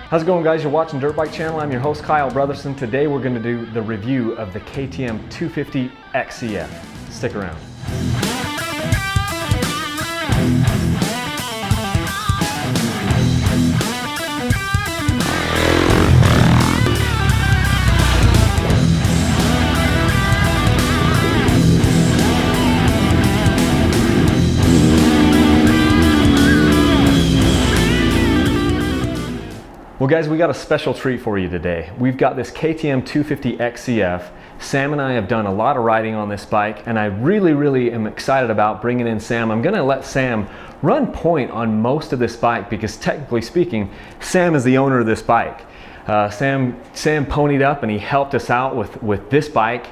How's it going, guys? You're watching Dirt Bike Channel. I'm your host, Kyle Brotherson. Today we're going to do the review of the KTM 250 XCF. Stick around. Well, guys, we got a special treat for you today. We've got this KTM 250 XCF. Sam and I have done a lot of riding on this bike, and I really am excited about bringing in Sam. I'm gonna let Sam run point on most of this bike because technically speaking, Sam is the owner of this bike. Sam ponied up and he helped us out with this bike,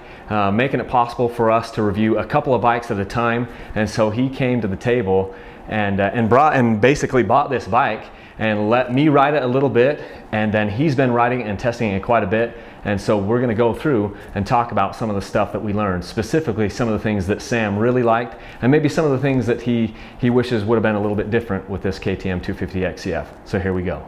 making it possible for us to review a couple of bikes at a time. And so he came to the table and basically bought this bike and let me ride it a little bit, and then he's been riding and testing it quite a bit. And so we're gonna go through and talk about some of the stuff that we learned, specifically some of the things that Sam really liked, and maybe some of the things that he wishes would have been a little bit different with this KTM 250 XCF. So here we go.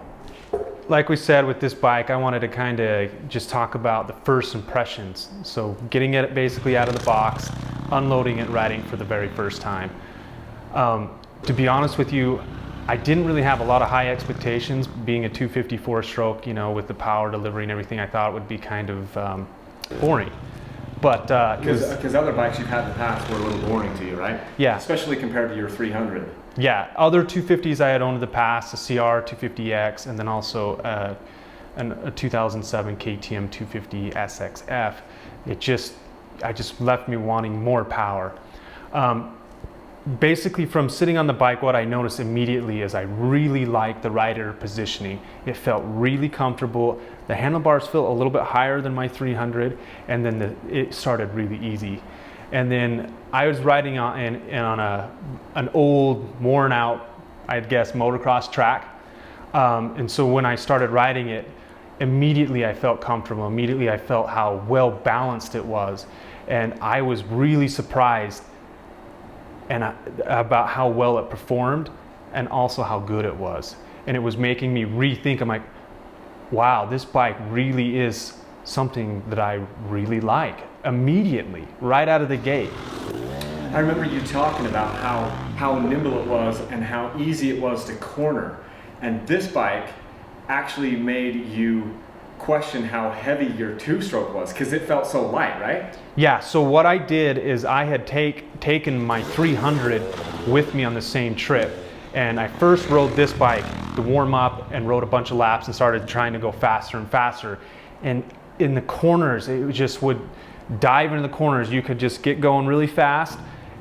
Like we said with this bike, I wanted to kind of just talk about the first impressions. So getting it basically out of the box, unloading it, riding for the very first time. To be honest with you, I didn't really have a lot of high expectations. Being a 254 stroke, you know, with the power delivery and everything, I thought it would be kind of boring. But because other bikes you've had in the past were a little boring to you, right? Yeah. Especially compared to your 300. Yeah, other 250s I had owned in the past, the CR 250X, and then also a 2007 KTM 250 SXF. I just left me wanting more power. Basically, from sitting on the bike, what I noticed immediately is I really liked the rider positioning. It felt really comfortable. The handlebars felt a little bit higher than my 300, and then it started really easy. And then I was riding on an old, worn out, I'd guess, motocross track. And so when I started riding it, immediately I felt comfortable. Immediately I felt how well balanced it was. And I was really surprised about how well it performed and also how good it was. And it was making me rethink. I'm like, wow, this bike really is something that I really like immediately, right out of the gate. I remember you talking about how nimble it was and how easy it was to corner. And this bike actually made you question how heavy your two-stroke was because it felt so light, right? Yeah, so what I did is I had taken my 300 with me on the same trip, and I first rode this bike to warm up and rode a bunch of laps and started trying to go faster and faster. And in the corners, it just would dive into the corners. You could just get going really fast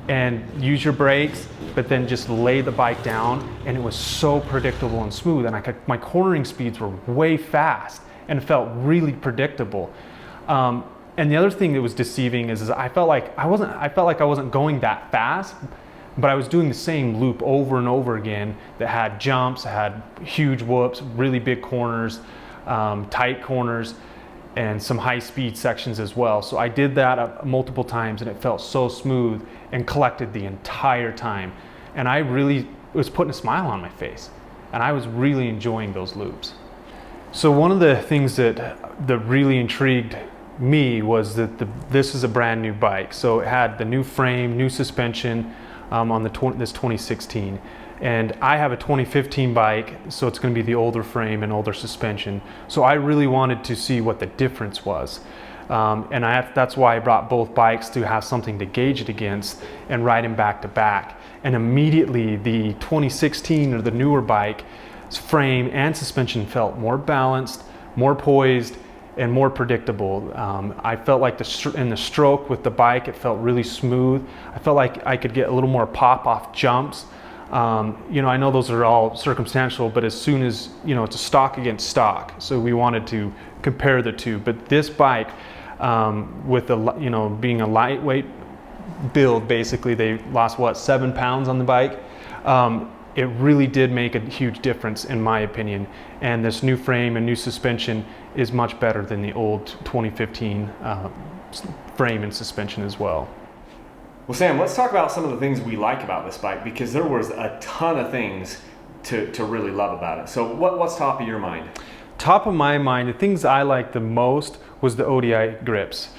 and use your brakes, but then just lay the bike down, and it was so predictable and smooth. And my cornering speeds were way fast and it felt really predictable. And the other thing that was deceiving is I felt like I wasn't going that fast, but I was doing the same loop over and over again that had jumps, had huge whoops, really big corners, tight corners, and some high-speed sections as well. So I did that multiple times, and it felt so smooth and collected the entire time. And I really was putting a smile on my face, and I was really enjoying those loops. So one of the things that really intrigued me was that this is a brand new bike. So it had the new frame, new suspension on this 2016. And I have a 2015 bike, so it's going to be the older frame and older suspension. So I really wanted to see what the difference was. And that's why I brought both bikes to have something to gauge it against and ride them back to back. And immediately the 2016 or the newer bike frame and suspension felt more balanced, more poised, and more predictable. I felt like in the stroke with the bike, it felt really smooth. I felt like I could get a little more pop off jumps. You know, I know those are all circumstantial, but as soon as, you know, it's a stock against stock. So we wanted to compare the two. But this bike, with being a lightweight build, basically they lost what, 7 pounds on the bike. It really did make a huge difference in my opinion. And this new frame and new suspension is much better than the old 2015 frame and suspension as well. Well, Sam, let's talk about some of the things we like about this bike, because there was a ton of things to really love about it. So what's top of your mind? Top of my mind, the things I liked the most was the ODI grips.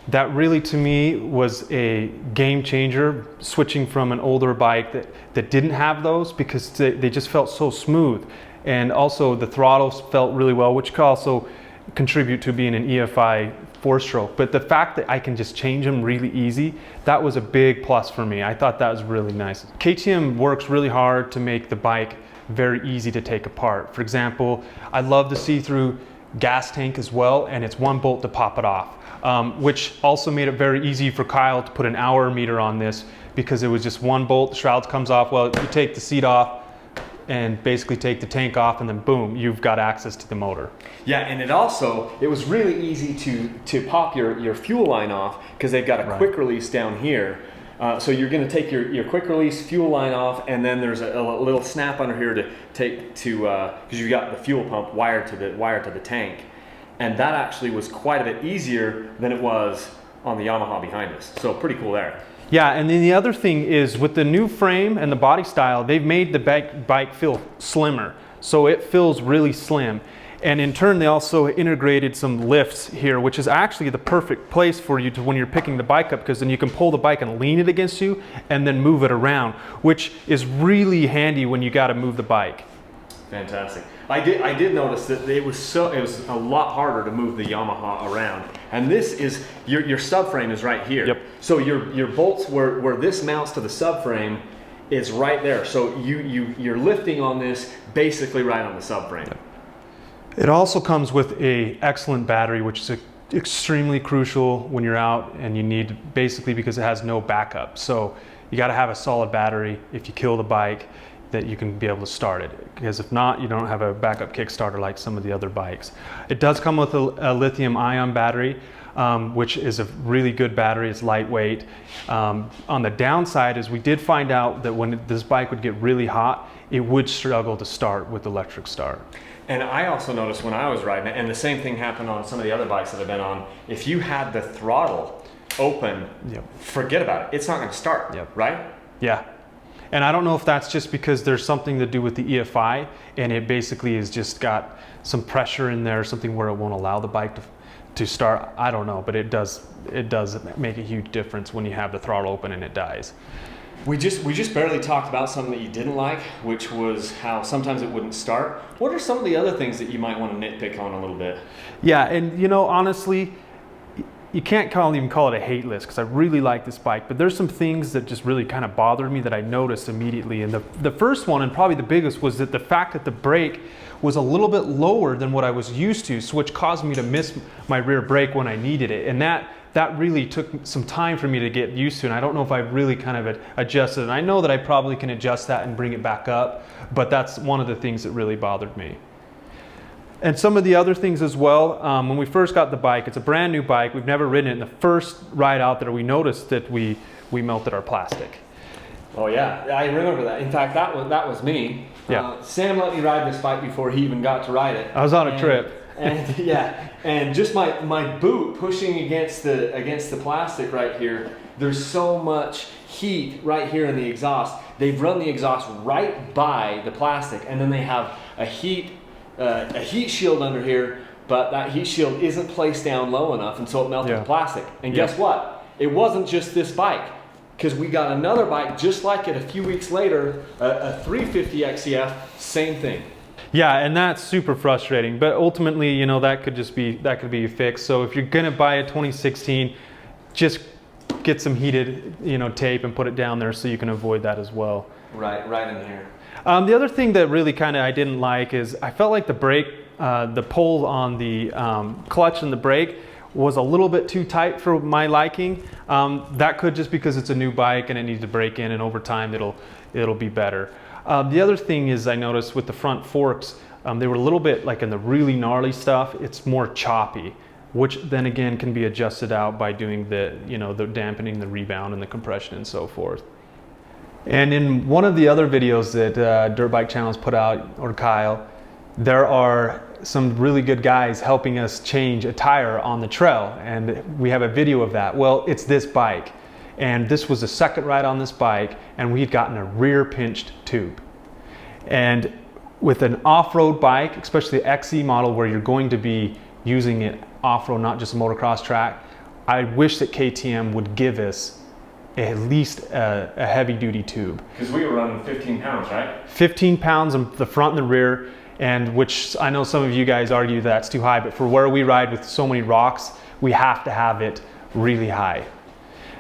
That really, to me, was a game changer, switching from an older bike that didn't have those, because they just felt so smooth. And also the throttles felt really well, which could also contribute to being an EFI 4-stroke. But the fact that I can just change them really easy, that was a big plus for me. I thought that was really nice. KTM works really hard to make the bike very easy to take apart. For example, I love the see-through gas tank as well, and it's one bolt to pop it off. Which also made it very easy for Kyle to put an hour meter on this, because it was just one bolt, the shroud comes off. Well, you take the seat off and basically take the tank off, and then boom, you've got access to the motor. Yeah, and it was really easy to pop your fuel line off, because they've got a quick release down here. So you're going to take your quick release fuel line off, and then there's a little snap under here to take to, because you've got the fuel pump wired to the tank. And that actually was quite a bit easier than it was on the Yamaha behind us. So pretty cool there. Yeah, and then the other thing is, with the new frame and the body style, they've made the bike feel slimmer. So it feels really slim. And in turn, they also integrated some lifts here, which is actually the perfect place for you to, when you're picking the bike up, because then you can pull the bike and lean it against you and then move it around, which is really handy when you got to move the bike. Fantastic. I did notice that it was a lot harder to move the Yamaha around. And this is your subframe is right here. Yep. So your bolts where this mounts to the subframe is right there. So you're lifting on this basically right on the subframe. Yep. It also comes with an excellent battery, which is extremely crucial when you're out and you need, basically because it has no backup. So you got to have a solid battery if you kill the bike, that you can be able to start it, because if not, you don't have a backup Kickstarter like some of the other bikes. It does come with a lithium ion battery, which is a really good battery. It's lightweight. On the downside is, we did find out that when this bike would get really hot, it would struggle to start with electric start. And I also noticed when I was riding it, and the same thing happened on some of the other bikes that I've been on, if you had the throttle open, forget about it. It's not going to start, right? Yeah. And I don't know if that's just because there's something to do with the EFI, and it basically has just got some pressure in there, something where it won't allow the bike to start. I don't know, but it does make a huge difference when you have the throttle open and it dies. We just barely talked about something that you didn't like, which was how sometimes it wouldn't start. What are some of the other things that you might want to nitpick on a little bit? Yeah, and you know, honestly, you can't even call it a hate list, because I really like this bike, but there's some things that just really kind of bothered me that I noticed immediately. And the first one, and probably the biggest, was that the fact that the brake was a little bit lower than what I was used to, so which caused me to miss my rear brake when I needed it. And that really took some time for me to get used to, and I don't know if I really kind of adjusted. And I know that I probably can adjust that and bring it back up, but that's one of the things that really bothered me. And some of the other things as well, when we first got the bike, it's a brand new bike, we've never ridden it, and the first ride out there we noticed that we melted our plastic. Oh yeah, I remember that. In fact, that was me. Yeah. Sam let me ride this bike before he even got to ride it. I was on a trip. And yeah, and just my boot pushing against the plastic right here, there's so much heat right here in the exhaust. They've run the exhaust right by the plastic, and then they have a heat shield under here, but that heat shield isn't placed down low enough, and so it melted the plastic. And guess what? It wasn't just this bike, because we got another bike just like it a few weeks later, a 350 XCF, same thing. Yeah, and that's super frustrating, but ultimately, you know, that could be fixed. So if you're gonna buy a 2016, just get some heated, you know, tape and put it down there so you can avoid that as well. Right in here. The other thing that really I didn't like is I felt like the brake, the pull on the clutch and the brake was a little bit too tight for my liking. That could just because it's a new bike and it needs to break in, and over time it'll be better. The other thing is I noticed with the front forks, they were a little bit like in the really gnarly stuff, it's more choppy, which then again can be adjusted out by doing the dampening, the rebound and the compression and so forth. And in one of the other videos that Dirt Bike Channel has put out, or Kyle, there are some really good guys helping us change a tire on the trail, and we have a video of that. Well, it's this bike, and this was the second ride on this bike, and we'd gotten a rear pinched tube. And with an off-road bike, especially the XE model where you're going to be using it off-road, not just a motocross track, I wish that KTM would give us at least a heavy-duty tube. Because we were running 15 pounds, right? 15 pounds on the front and the rear, and which I know some of you guys argue that's too high, but for where we ride with so many rocks, we have to have it really high.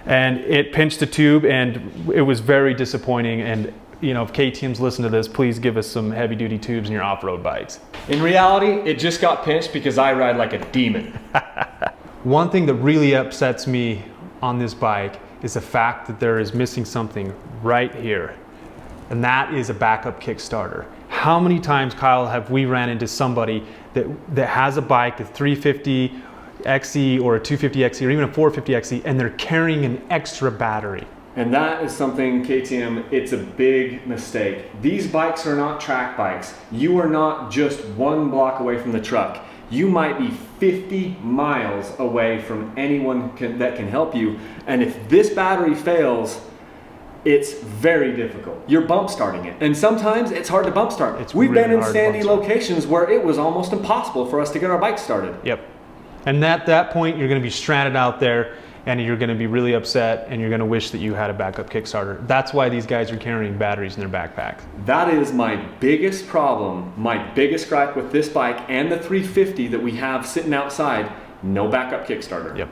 And it pinched the tube, and it was very disappointing. And you know, if KTM's listen to this, please give us some heavy duty tubes in your off-road bikes. In reality, it just got pinched because I ride like a demon. One thing that really upsets me on this bike is the fact that there is missing something right here, and that is a backup kickstarter. How many times, Kyle, have we ran into somebody that has a bike, a 350 XE or a 250 XE or even a 450 XE, and they're carrying an extra battery? And that is something, KTM, it's a big mistake. These bikes are not track bikes. You are not just 1 block away from the truck. You might be 50 miles away from anyone that can help you. And if this battery fails, it's very difficult. You're bump starting it. And sometimes it's hard to bump start. We've been in sandy locations where it was almost impossible for us to get our bike started. Yep. And at that point, you're going to be stranded out there, and you're going to be really upset, and you're going to wish that you had a backup kickstarter. That's why these guys are carrying batteries in their backpacks. That is my biggest problem, my biggest gripe with this bike and the 350 that we have sitting outside, no backup kickstarter. Yep.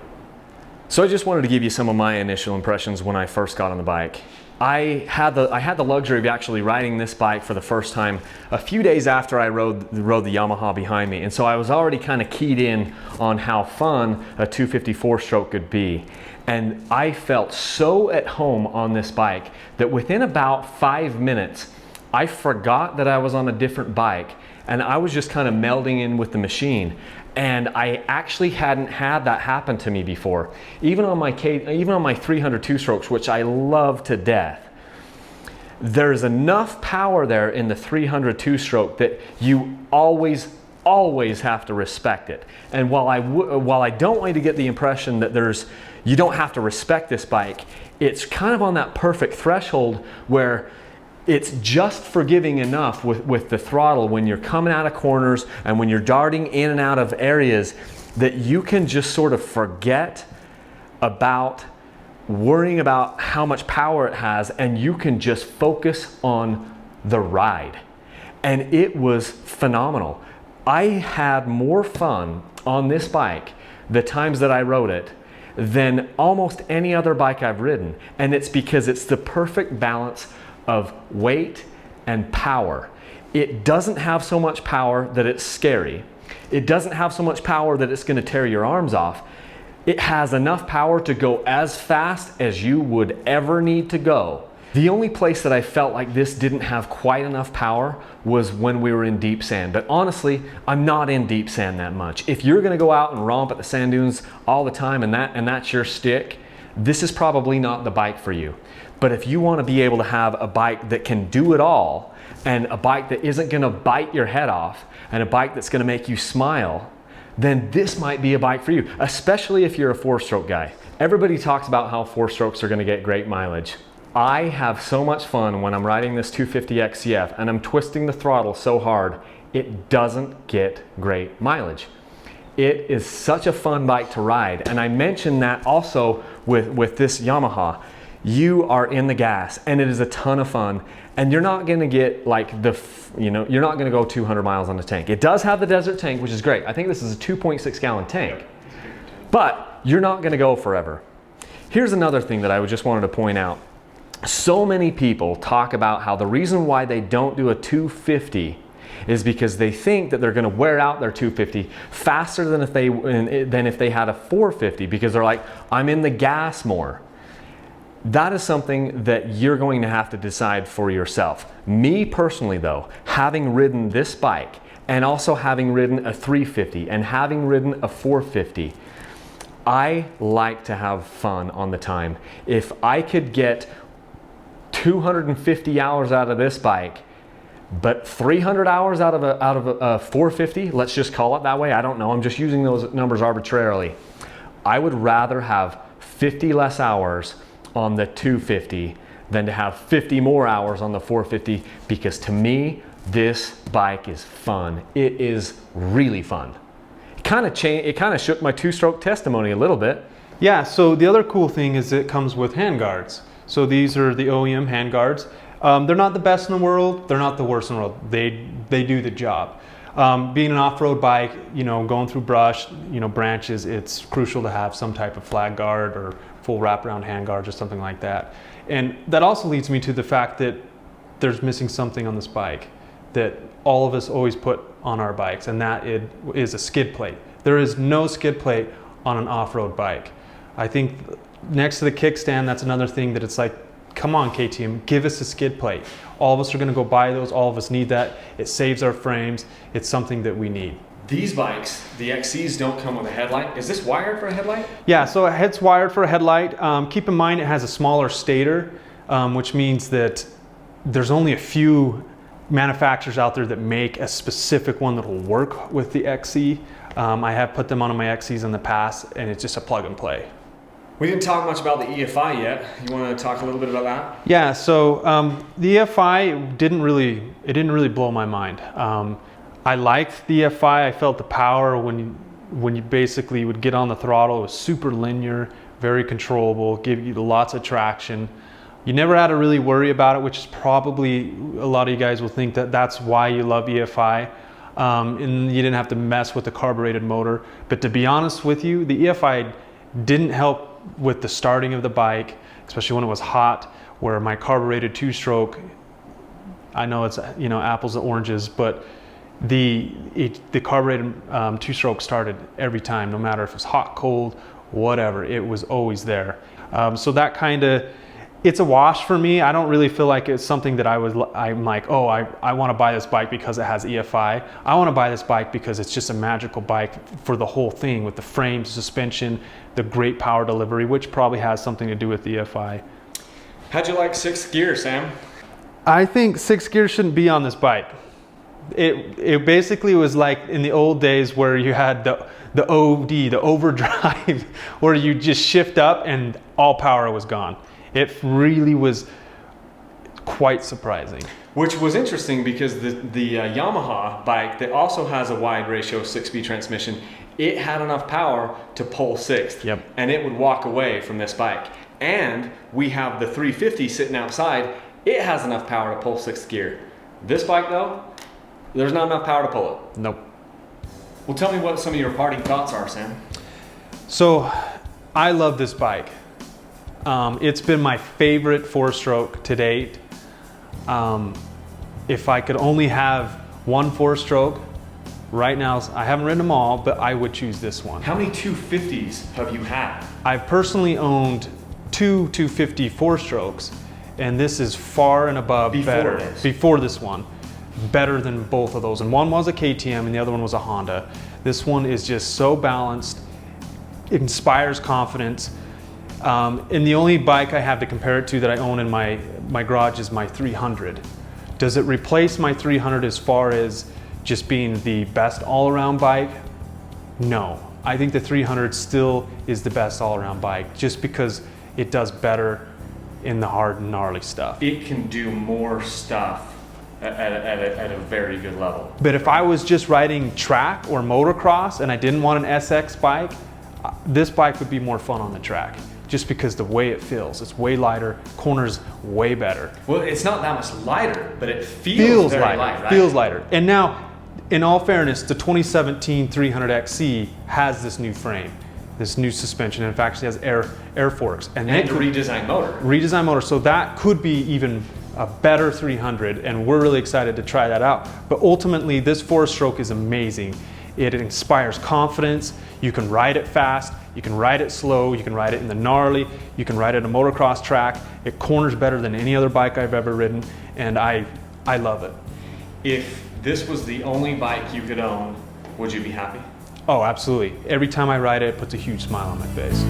So I just wanted to give you some of my initial impressions when I first got on the bike. I had the luxury of actually riding this bike for the first time a few days after I rode the Yamaha behind me, and so I was already kind of keyed in on how fun a 254 stroke could be. And I felt so at home on this bike that within about 5 minutes I forgot that I was on a different bike, and I was just kind of melding in with the machine. And I actually hadn't had that happen to me before. Even on my 300 two-strokes, which I love to death, there's enough power there in the 300 two-stroke that you always have to respect it. And while I don't want you to get the impression that you don't have to respect this bike, it's kind of on that perfect threshold where it's just forgiving enough with the throttle when you're coming out of corners and when you're darting in and out of areas that you can just sort of forget about worrying about how much power it has, and you can just focus on the ride. And it was phenomenal. I had more fun on this bike the times that I rode it than almost any other bike I've ridden. And it's because it's the perfect balance of weight and power. It doesn't have so much power that it's scary. It doesn't have so much power that it's going to tear your arms off. It has enough power to go as fast as you would ever need to go. The only place that I felt like this didn't have quite enough power was when we were in deep sand. But honestly, I'm not in deep sand that much. If you're going to go out and romp at the sand dunes all the time and that's your stick, this is probably not the bike for you. But if you want to be able to have a bike that can do it all, and a bike that isn't going to bite your head off, and a bike that's going to make you smile, then this might be a bike for you, especially if you're a 4-stroke guy. Everybody talks about how 4-strokes are going to get great mileage. I have so much fun when I'm riding this 250 XCF and I'm twisting the throttle so hard, it doesn't get great mileage. It is such a fun bike to ride, and I mentioned that also with this Yamaha. You are in the gas, and it is a ton of fun, and you're not going to get like you're not going to go 200 miles on the tank. It does have the desert tank, which is great. I think this is a 2.6 gallon tank, but you're not going to go forever. Here's another thing that I just wanted to point out. So many people talk about how the reason why they don't do a 250 is because they think that they're going to wear out their 250 faster than if they had a 450, because they're like, I'm in the gas more. That is something that you're going to have to decide for yourself. Me personally though, having ridden this bike and also having ridden a 350 and having ridden a 450, I like to have fun on the time. If I could get 250 hours out of this bike, but 300 hours out of a 450, let's just call it that way, I don't know, I'm just using those numbers arbitrarily, I would rather have 50 less hours on the 250 than to have 50 more hours on the 450, because to me, this bike is fun. It is really fun. It kind of shook my two-stroke testimony a little bit. Yeah, so the other cool thing is it comes with hand guards. So these are the OEM hand guards. They're not the best in the world, they're not the worst in the world. They do the job. Being an off-road bike, going through brush, branches, it's crucial to have some type of flag guard or full wraparound hand guards or something like that. And that also leads me to the fact that there's missing something on this bike that all of us always put on our bikes, and that is a skid plate. There is no skid plate on an off-road bike. I think next to the kickstand, that's another thing that it's like, come on KTM, give us a skid plate. All of us are gonna go buy those, all of us need that. It saves our frames, it's something that we need. These bikes, the XCs, don't come with a headlight. Is this wired for a headlight? Yeah, so it's wired for a headlight. Keep in mind it has a smaller stator, which means that there's only a few manufacturers out there that make a specific one that will work with the XC. I have put them on my XCs in the past, and it's just a plug and play. We didn't talk much about the EFI yet. You want to talk a little bit about that? Yeah, so the EFI didn't really blow my mind. I liked the EFI. I felt the power when you basically would get on the throttle. It was super linear, very controllable, give you lots of traction. You never had to really worry about it, which is probably a lot of you guys will think that that's why you love EFI. And you didn't have to mess with the carbureted motor. But to be honest with you, the EFI didn't help with the starting of the bike, especially when it was hot, where my carbureted two-stroke, I know it's apples and oranges, but the carbureted two-stroke started every time, no matter if it was hot, cold, whatever, it was always there. So that kind of, it's a wash for me. I don't really feel like it's something that I'm like, oh, I want to buy this bike because it has EFI. I want to buy this bike because it's just a magical bike for the whole thing, with the frame, suspension, the great power delivery, which probably has something to do with the EFI. How'd you like 6th gear, Sam? I think 6th gear shouldn't be on this bike. It basically was like in the old days where you had the OD, the overdrive, where you just shift up and all power was gone. It really was quite surprising. Which was interesting because the Yamaha bike that also has a wide ratio 6-speed transmission, it had enough power to pull 6th. Yep. And it would walk away from this bike. And we have the 350 sitting outside. It has enough power to pull 6th gear. This bike though, there's not enough power to pull it. Nope. Well, tell me what some of your parting thoughts are, Sam. So I love this bike. It's been my favorite 4-stroke to date. If I could only have one 4-stroke, right now, I haven't ridden them all, but I would choose this one. How many 250s have you had? I've personally owned 2 250 4-strokes, and this is far and above before this one. Better than both of those. And one was a KTM and the other one was a Honda. This one is just so balanced. It inspires confidence. And the only bike I have to compare it to that I own in my garage is my 300. Does it replace my 300 as far as just being the best all-around bike? No. I think the 300 still is the best all-around bike, just because it does better in the hard and gnarly stuff. It can do more stuff at a very good level. But if I was just riding track or motocross and I didn't want an SX bike, this bike would be more fun on the track, just because the way it feels. It's way lighter, corners way better. Well, it's not that much lighter, but it feels very lighter. light, right? Feels lighter. And now, in all fairness, the 2017 300XC has this new frame, this new suspension, and in fact it has air forks. And a redesigned motor. Redesigned motor, so that could be even a better 300, and we're really excited to try that out. But ultimately, this 4-stroke is amazing. It inspires confidence. You can ride it fast, you can ride it slow, you can ride it in the gnarly, you can ride it on a motocross track. It corners better than any other bike I've ever ridden, and I love it. If this was the only bike you could own, would you be happy? Oh, absolutely. Every time I ride it, it puts a huge smile on my face.